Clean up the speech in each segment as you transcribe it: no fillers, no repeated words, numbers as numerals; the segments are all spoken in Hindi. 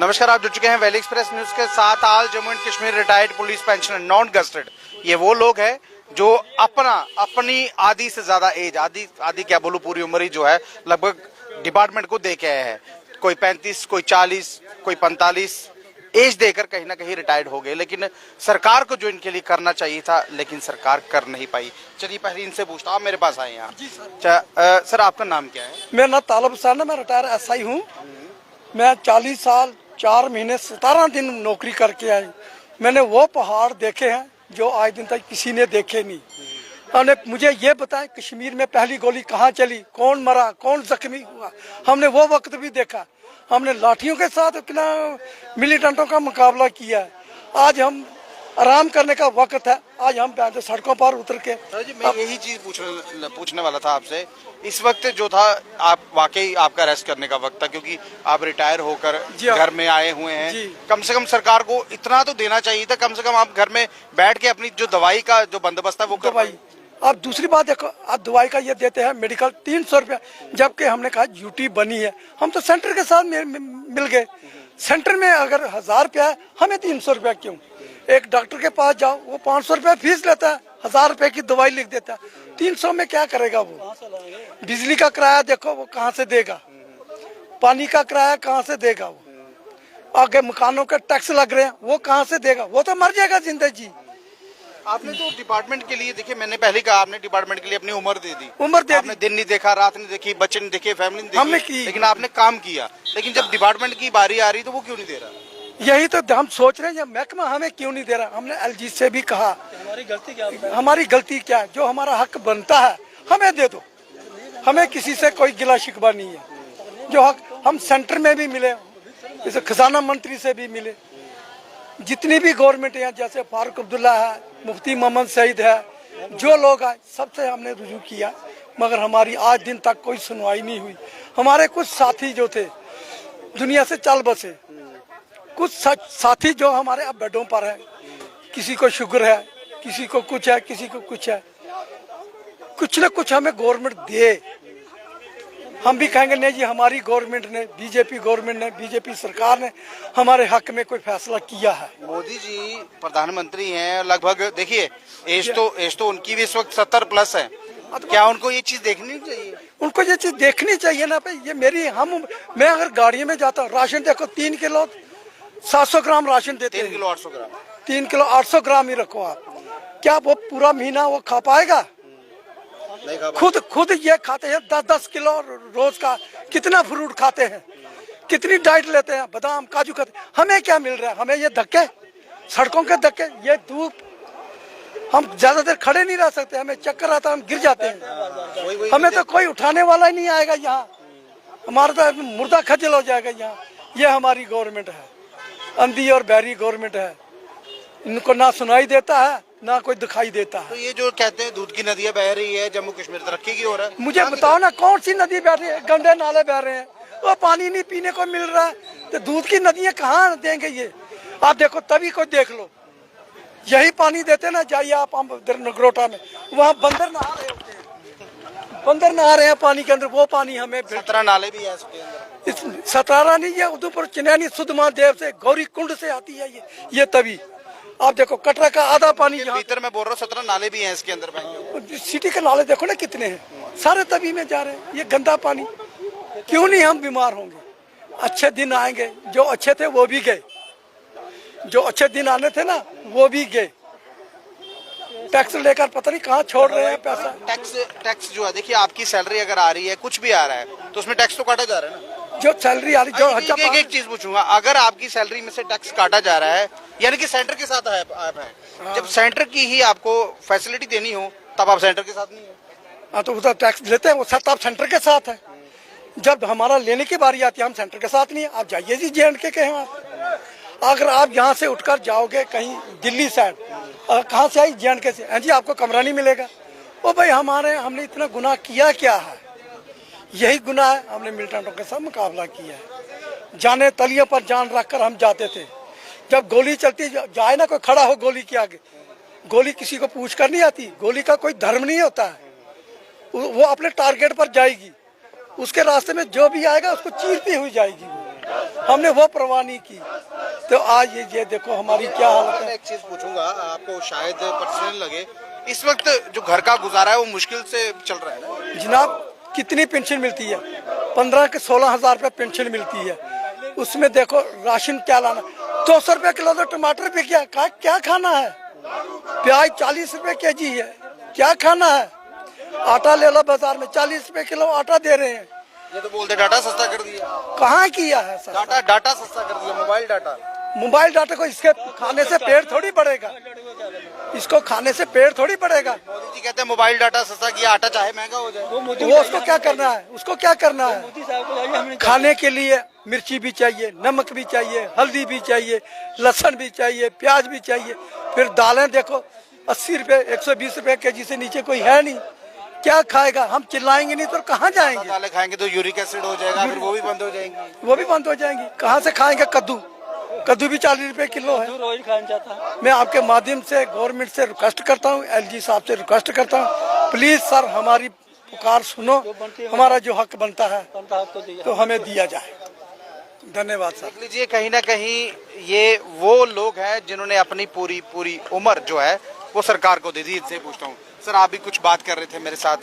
नमस्कार, आप जुड़ चुके हैं वैली एक्सप्रेस न्यूज के साथ। आज Jammu and Kashmir retired police pensioner non gazetted, ये वो लोग हैं जो अपनी आधी से ज्यादा एज, आधी क्या बोलूं, पूरी उम्र ही जो है लगभग डिपार्टमेंट को दे के आए हैं। कोई 35, कोई 40, कोई 45 एज देकर कहीं ना कहीं रिटायर्ड हो गए। लेकिन सरकार को जो इनके लिए करना चाहिए था, लेकिन सरकार कर नहीं पाई। चलिए पहले इनसे पूछता हूँ, आप मेरे पास आए यहाँ। सर आपका नाम क्या है? मेरा नाम तालब हुसैन है, मैं रिटायर SI हूँ। मैं 40 साल 4 महीने 17 दिन नौकरी करके आई। मैंने वो पहाड़ देखे हैं जो आज दिन तक किसी ने देखे नहीं। हमने मुझे ये बताया कश्मीर में पहली गोली कहाँ चली, कौन मरा, कौन जख्मी हुआ, हमने वो वक्त भी देखा। हमने लाठियों के साथ कितना मिलिटेंटों का मुकाबला किया है। आज हम आराम करने का वक्त है, आज हम सड़कों पर उतर के। जी, मैं यही चीज पूछने वाला था आपसे। इस वक्त जो था, आप वाकई आपका रेस्ट करने का वक्त था, क्योंकि आप रिटायर होकर घर में आए हुए हैं। कम से कम सरकार को इतना तो देना चाहिए था, कम से कम आप घर में बैठ के अपनी जो दवाई का जो बंदोबस्त है वो दवाई। अब दूसरी बात देखो, आप दवाई का ये देते हैं मेडिकल 300 रुपया, जबकि हमने कहा ड्यूटी बनी है। हम तो सेंटर के साथ मिल गए। सेंटर में अगर 1000 रुपया है, हमें 300 रुपया क्यों? एक डॉक्टर के पास जाओ, वो 500 रुपया फीस लेता है, 1000 रुपए की दवाई लिख देता है। 300 में क्या करेगा वो? बिजली का किराया देखो वो कहाँ से देगा, पानी का किराया कहाँ से देगा वो, आगे मकानों के टैक्स लग रहे हैं वो कहाँ से देगा? वो तो मर जाएगा जिंदगी। आपने तो डिपार्टमेंट के लिए, देखिए मैंने पहले कहा, आपने डिपार्टमेंट के लिए अपनी उम्र दे दी। आपने दिन नहीं देखा, रात नहीं देखी, बच्चे नहीं देखे, फैमिली नहीं देखी, लेकिन आपने काम किया। लेकिन जब डिपार्टमेंट की बारी आ रही तो वो क्यों नहीं दे रहा? यही तो हम सोच रहे हैं, महकमा हमें क्यों नहीं दे रहा। हमने LG से भी कहा हमारी गलती क्या है, जो हमारा हक बनता है हमें दे दो। हमें किसी से कोई गिला शिकवा नहीं है। जो हक हम सेंटर में भी मिले, जैसे खजाना मंत्री से भी मिले, जितनी भी गवर्नमेंट है, जैसे फारूक अब्दुल्ला है, मुफ्ती मोहम्मद सईद है, जो लोग आए सबसे हमने रुजू किया, मगर हमारी आज दिन तक कोई सुनवाई नहीं हुई। हमारे कुछ साथी जो थे दुनिया से चल बसे, कुछ साथी जो हमारे अब बेडों पर है, किसी को शुगर है, किसी को कुछ है, किसी को कुछ है। कुछ न कुछ हमें गवर्नमेंट दे। हम भी कहेंगे नहीं जी, हमारी गवर्नमेंट ने, बीजेपी गवर्नमेंट ने, बीजेपी सरकार ने हमारे हक में कोई फैसला किया है। मोदी जी प्रधानमंत्री हैं, लगभग देखिए एज तो उनकी भी इस वक्त 70+ है। क्या उनको ये चीज देखनी चाहिए? उनको ये चीज देखनी चाहिए ना भाई। ये मैं अगर गाड़ी में जाता हूँ, राशन देखो 3 किलो 700 ग्राम राशन देते हैं। 3 किलो 800 ग्राम, 3 किलो 800 ग्राम ही रखो आप। क्या वो पूरा महीना वो खा पाएगा? खुद ये खाते हैं 10-10 किलो रोज का। कितना फ्रूट खाते हैं, कितनी डाइट लेते हैं, बादाम काजू खाते हैं। हमें क्या मिल रहा है? हमें ये धक्के, सड़कों के धक्के, ये धूप, हम ज्यादा देर खड़े नहीं रह सकते, हमें चक्कर आता है, हम गिर जाते हैं। हमें तो कोई उठाने वाला ही नहीं आएगा यहाँ, हमारा तो मुर्दा खजल हो जाएगा यहाँ। ये हमारी गवर्नमेंट है, अंधी और बहरी गवर्नमेंट है। इनको ना सुनाई देता है, ना कोई दिखाई देता है। तो ये जो कहते हैं दूध की नदियाँ बह रही है, जम्मू कश्मीर तरक्की की हो रहा है, मुझे बताओ ना कौन सी नदी बह रही है? गंदे नाले बह रहे हैं, वो पानी नहीं पीने को मिल रहा है, तो दूध की नदियाँ कहाँ देंगे ये? आप देखो, तभी को देख लो, यही पानी देते ना, जाइए आप नगरोटा में, वहाँ बंदर नहा रहे होते हैं, बंदर नहा रहे हैं पानी के अंदर। वो पानी हमें 17 नाले भी है 17 नहीं, ये उधमपुर चिनैनी सुधमादेव से, गौरी कुंड से आती है ये तभी। आप देखो कटरा का आधा पानी भीतर, मैं बोल रहा हूँ 17 नाले भी हैं इसके अंदर। सिटी के नाले देखो ना कितने हैं, सारे तभी में जा रहे हैं। ये गंदा पानी, क्यों नहीं हम बीमार होंगे? अच्छे दिन आएंगे, जो अच्छे थे वो भी गए, जो अच्छे दिन आने थे ना वो भी गए। टैक्स लेकर पता नहीं कहाँ छोड़ रहे हैं पैसा। टैक्स जो है, देखिए आपकी सैलरी अगर आ रही है, कुछ भी आ रहा है, तो उसमें टैक्स तो काटा जा रहा है ना। जो सैलरी आ रही, जो एक चीज पूछूंगा, अगर आपकी सैलरी में से टैक्स काटा जा रहा है, यानी कि सेंटर के साथ आप हैं, जब सेंटर की ही आपको फैसिलिटी देनी हो, तब आप सेंटर के साथ नहीं है। हाँ, तो उधर टैक्स लेते हैं, वो सब आप सेंटर के साथ है। जब हमारा लेने की बारी आती है, हम सेंटर के साथ नहीं है। आप जाइए जी J&K के हैं आप। अगर आप यहाँ से उठकर जाओगे कहीं दिल्ली साइड, कहाँ से आई? J&K से। जी आपको कमरा नहीं मिलेगा। ओ भाई, हमने इतना गुनाह किया क्या है? यही गुनाह है, हमने मिलिटेंटों के साथ मुकाबला किया है। जाने तलियों पर जान रखकर हम जाते थे। जब गोली चलती जाए ना, कोई खड़ा हो गोली के आगे, गोली किसी को पूछ कर नहीं आती। गोली का कोई धर्म नहीं होता है, वो अपने टारगेट पर जाएगी। उसके रास्ते में जो भी आएगा उसको चीरती हुई जाएगी। हमने वो परवाह नहीं की। तो आज ये देखो हमारी क्या हालत मैं है। एक चीज पूछूंगा, आपको शायद पर्सनल लगे, इस वक्त जो घर का गुजारा है वो मुश्किल से चल रहा है ना? जनाब कितनी पेंशन मिलती है? 15 के 16 हजार रुपये पेंशन मिलती है। उसमें देखो राशन क्या लाना, 200 रुपये किलो तो टमाटर पे क्या खाना है? प्याज 40 रुपये केजी है, क्या खाना है? आटा ले लो, बाजार में 40 रुपये किलो आटा दे रहे हैं। ये तो बोलते डाटा सस्ता कर दिया। कहाँ किया है सर? डाटा सस्ता कर दिया, मोबाइल डाटा को इसके खाने से पेट थोड़ी बढ़ेगा, इसको खाने से पेट थोड़ी बढ़ेगा। मोदी जी कहते हैं मोबाइल डाटा सस्ता किया, आटा चाहे महंगा हो जाए। वो उसको क्या करना है? उसको क्या करना है? खाने के लिए मिर्ची भी चाहिए, नमक भी चाहिए, हल्दी भी चाहिए, लहसुन भी चाहिए, प्याज भी चाहिए। फिर दालें देखो 80 रुपए 120 रुपए केजी से नीचे कोई है नहीं। क्या खाएगा? हम चिल्लाएंगे नहीं तो कहाँ जाएंगे? दालें खाएंगे तो यूरिक एसिड हो जाएगा, फिर वो भी बंद हो जाएंगी। वो भी बंद हो जाएंगी। कहाँ से खाएंगे? कद्दू भी 40 रुपए किलो है। रोज खाना चाहता है। मैं आपके माध्यम से गवर्नमेंट से रिक्वेस्ट करता हूँ, एलजी साहब से रिक्वेस्ट करता हूँ, प्लीज सर हमारी पुकार सुनो, हमारा जो हक बनता है तो हमें दिया जाए। धन्यवाद सर। देख लीजिए, कहीं ना कहीं ये वो लोग हैं जिन्होंने अपनी पूरी उम्र जो है वो सरकार को दे दी। इनसे पूछता हूँ, सर आप भी कुछ बात कर रहे थे मेरे साथ,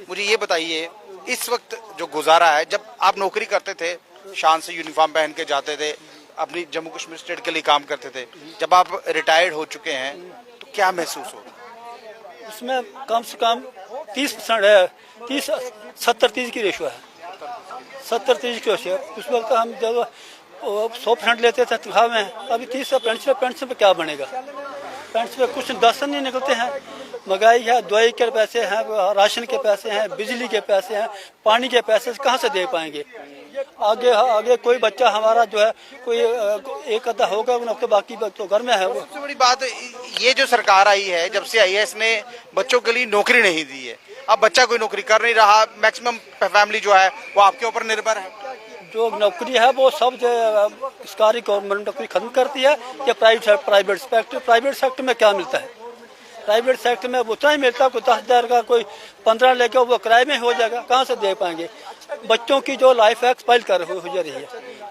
मुझे ये बताइए इस वक्त जो गुजारा है, जब आप नौकरी करते थे शान से यूनिफॉर्म पहन के जाते थे, अपनी जम्मू कश्मीर स्टेट के लिए काम करते थे, जब आप रिटायर्ड हो चुके हैं तो क्या महसूस हो? उसमें कम से कम 30% है, 70-30 की रेशो है, 70-30 की रेशो है। उस वक्त हम जब 100% लेते थे तनख्वाह में, अभी 30 पेंशन पे क्या बनेगा? पेंशन पे कुछ 10 नहीं निकलते हैं। महंगाई है, दवाई के पैसे हैं, राशन के पैसे हैं, बिजली के पैसे हैं, पानी के पैसे कहाँ से दे पाएंगे? आगे कोई बच्चा हमारा जो है कोई एक आधा होगा तो बाकी तो घर में है। वो सबसे बड़ी बात ये जो सरकार आई है, जब से आई है, इसने बच्चों के लिए नौकरी नहीं दी है। अब बच्चा कोई नौकरी कर नहीं रहा, मैक्सिमम फैमिली जो है वो आपके ऊपर निर्भर है। जो नौकरी है वो सब जो सरकारी गवर्नमेंट नौकरी खत्म करती है या प्राइवेट सेक्टर में क्या मिलता है? प्राइवेट सेक्टर में उतना ही मिलता है, कोई 10,000 का, कोई 15 लेके वो किराए में हो जाएगा, कहाँ से दे पाएंगे? बच्चों की जो लाइफ एक्सपायर हो जा रही है,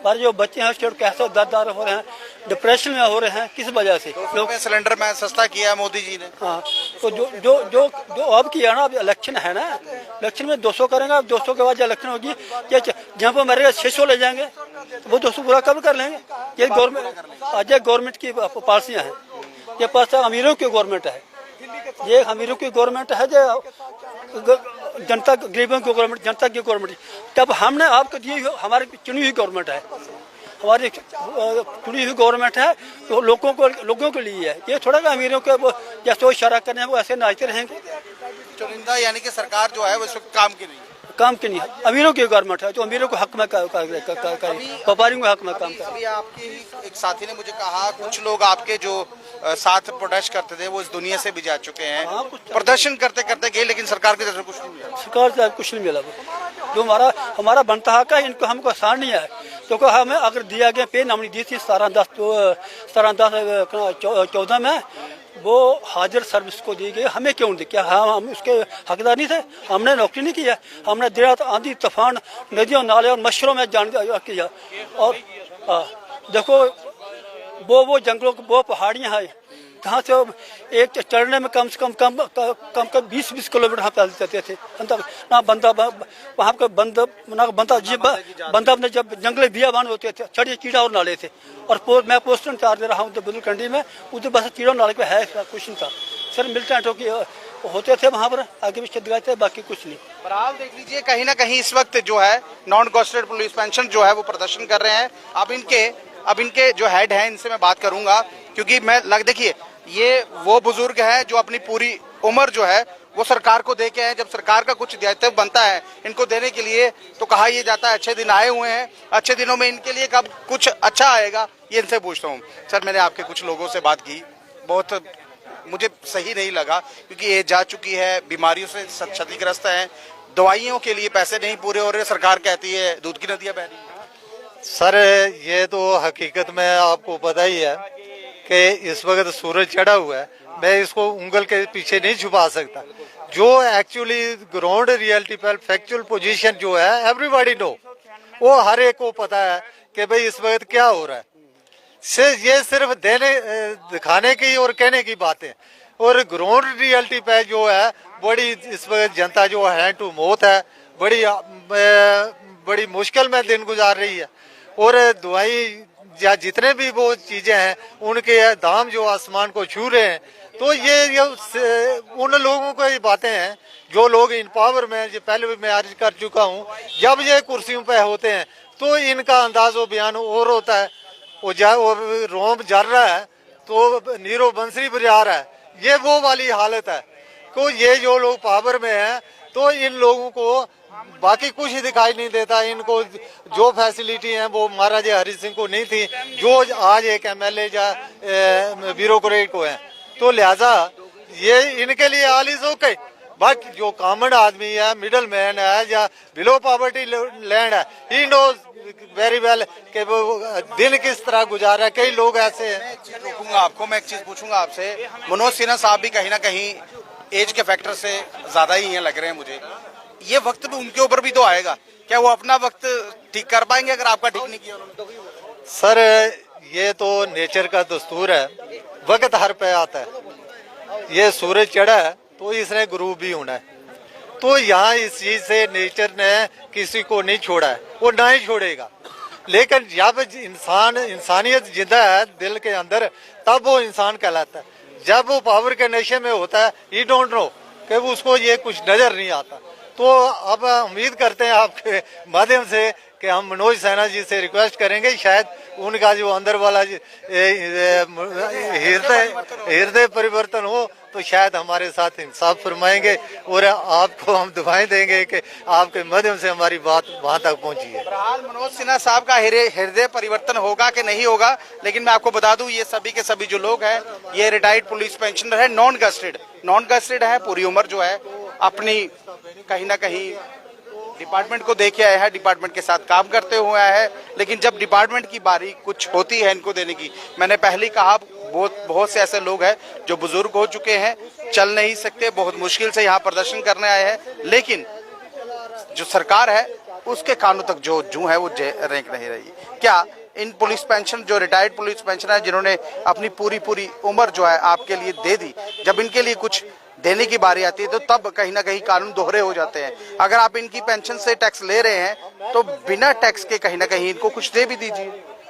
पर जो बच्चे हैं कैसे दर्दार हो रहे हैं, डिप्रेशन में हो रहे हैं, किस वजह से? लोग सिलेंडर में सस्ता किया है मोदी जी ने। हाँ, तो जो अब किया ना, अब इलेक्शन है ना, इलेक्शन में 200 करेंगे, 200 के बाद इलेक्शन होगी, या जहाँ पर मरेगा 600 ले जाएंगे, तो वो 200 पूरा कब कर लेंगे? ये गवर्नमेंट की पॉलिसियाँ हैं, ये पास अमीरों की गवर्नमेंट है, ये अमीरों की गवर्नमेंट है, जो जनता गरीबों की गवर्नमेंट, जनता की गवर्नमेंट। जब हमने आपको दी, हमारी चुनी हुई गवर्नमेंट है, हमारी चुनी हुई गवर्नमेंट है, तो लोगों के लिए है। ये थोड़ा अमीरों के जैसे इशारा करने हैं वो ऐसे नाचते रहेंगे। चुनिंदा यानी कि सरकार जो है वो इस वक्त काम की नहीं है। काम की नहीं है, अमीरों की गवर्नमेंट है, जो अमीरों को हक में व्यापारियों को हक में काम करे। अभी आपके ही एक साथी ने मुझे कहा कुछ लोग आपके जो साथ प्रोटेस्ट करते थे वो इस दुनिया से भी जा चुके हैं। प्रदर्शन करते करते गए, लेकिन सरकार की तरफ से कुछ नहीं मिला। सरकार से कुछ नहीं मिला। जो हमारा बनता हक है, इनको हमको आसान नहीं है, क्योंकि हमें अगर दिया गया पे नॉमिनी दी थी 17-10-14 में, वो हाजिर सर्विस को दी गई, हमें क्यों दी? क्या हम उसके हकदार नहीं थे? हमने नौकरी नहीं किया, हमने दिन रात आंधी तूफान नदियों नाले और मच्छरों में जान किया। और देखो वो जंगलों वो पहाड़ियाँ हैं जहाँ से एक चढ़ने में कम से कम 20-20 किलोमीटर हम पैदल चलते थे। ना बंदा वहाँ पे बंदा अपने जब जंगली बियाबान होते थे, चढ़िए कीड़ा और नाले थे। और मैं पोस्ट इंचार्ज दे रहा हूँ बुंदेलखंडी में, उधर बस कीड़ा नाले पे है कुछ नहीं था सर। मिलिटेंटों की होते थे वहाँ पर, आगे पीछे दिखाए थे, बाकी कुछ नहीं। पर आप देख लीजिए, कहीं ना कहीं इस वक्त जो है नॉन गॉस्टेड पुलिस पेंशन जो है वो प्रदर्शन कर रहे हैं। अब इनके जो हेड हैं इनसे मैं बात करूंगा, क्योंकि देखिए ये वो बुजुर्ग है जो अपनी पूरी उम्र जो है वो सरकार को दे के हैं। जब सरकार का कुछ दायित्व बनता है इनको देने के लिए, तो कहा यह जाता है अच्छे दिन आए हुए हैं, अच्छे दिनों में इनके लिए कब कुछ अच्छा आएगा, ये इनसे पूछता हूँ। सर, मैंने आपके कुछ लोगों से बात की, बहुत मुझे सही नहीं लगा, क्योंकि ये जा चुकी है, बीमारियों से क्षतिग्रस्त है, दवाइयों के लिए पैसे नहीं पूरे हो रहे, सरकार कहती है दूध की नदियां बह रही हैं। सर, ये तो हकीकत में आपको पता ही है कि इस वक्त सूरज चढ़ा हुआ है, मैं इसको उंगल के पीछे नहीं छुपा सकता। जो एक्चुअली ग्राउंड रियलिटी पर फैक्चुअल पोजीशन जो है, एवरीबॉडी नो, वो हर एक को पता है कि भाई इस वक्त क्या हो रहा है। ये सिर्फ दिखाने की और कहने की बातें, और ग्राउंड रियलिटी पे जो है बड़ी इस वक्त जनता जो है टू मौत है, बड़ी मुश्किल में दिन गुजार रही है। और दवाई या जितने भी वो चीजें हैं उनके दाम जो आसमान को छू रहे हैं। तो ये उन लोगों को ये बातें हैं जो लोग इन पावर में, जो पहले भी मैं अर्ज कर चुका हूँ, जब ये कुर्सियों पे होते हैं तो इनका अंदाज व बयान और होता है। वो रोम जल रहा है तो नीरो बंसरी बजा रहा है, ये वो वाली हालत है। तो ये जो लोग पावर में हैं तो इन लोगों को बाकी कुछ ही दिखाई नहीं देता। इनको जो फैसिलिटी है वो महाराजा हरि सिंह को नहीं थी, जो आज एक MLA या ब्यूरोक्रेट को है। तो लिहाजा ये इनके लिए ऑल इज ओके। बाकी जो कॉमन आदमी है, मिडल मैन है या बिलो पॉवर्टी लैंड है, ही नोज वेरी वेल कि वो दिन किस तरह गुजारा है। कई लोग ऐसे हैं। रोकूंगा आपको, मैं एक चीज पूछूंगा आपसे। मनोज सिन्हा साहब भी कहीं ना कहीं एज के फैक्टर से ज्यादा ही हैं लग रहे हैं मुझे। ये वक्त भी उनके ऊपर भी तो आएगा, क्या वो अपना वक्त ठीक कर पाएंगे अगर आपका ठीक नहीं किया उन्होंने? सर ये तो नेचर का दस्तूर है, वक्त हर पे आता है। ये सूरज चढ़ा है तो इसने गुरूब भी होना है। तो यहाँ इस चीज से नेचर ने किसी को नहीं छोड़ा है, वो ना ही छोड़ेगा। लेकिन जब इंसानियत जिंदा है दिल के अंदर, तब वो इंसान कहलाता है। जब वो पावर के नशे में होता है, ही डोंट नो कि उसको ये कुछ नजर नहीं आता। तो अब उम्मीद करते हैं आपके माध्यम से कि हम मनोज सिन्हा जी से रिक्वेस्ट करेंगे, शायद उनका जो अंदर वाला हृदय परिवर्तन हो तो शायद हमारे साथ इंसाफ फरमाएंगे और आपको हम दुआएं देंगे कि आपके माध्यम से हमारी बात वहां तक पहुंची है। बहरहाल मनोज सिन्हा साहब का हृदय परिवर्तन होगा कि नहीं होगा, लेकिन मैं आपको बता दूं ये सभी के सभी जो लोग हैं ये रिटायर्ड पुलिस पेंशनर है, नॉन गस्टेड है। पूरी उम्र जो है अपनी कहीं ना कहीं डिपार्टमेंट को देखे आया है, डिपार्टमेंट के साथ काम करते हुए आया है। लेकिन जब डिपार्टमेंट की बारी कुछ होती है इनको देने की, मैंने पहले कहा बहुत से ऐसे लोग हैं जो बुजुर्ग हो चुके हैं, चल नहीं सकते, बहुत मुश्किल से यहाँ प्रदर्शन करने आए हैं। लेकिन जो सरकार है उसके कानों तक जो जू है वो रैंक नहीं रही। क्या इन पुलिस पेंशन जो रिटायर्ड पुलिस पेंशन है जिन्होंने अपनी पूरी उम्र जो है आपके लिए दे दी, जब इनके लिए कुछ देने की बारी आती है तो तब कहीं ना कहीं कानून दोहरे हो जाते हैं। अगर आप इनकी पेंशन से टैक्स ले रहे हैं तो बिना टैक्स के कहीं ना कहीं इनको कुछ दे भी दीजिए।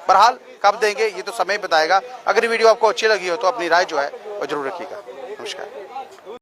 बहरहाल कब देंगे ये तो समय बताएगा। अगर वीडियो आपको अच्छी लगी हो तो अपनी राय जो है वो जरूर रखिएगा। नमस्कार।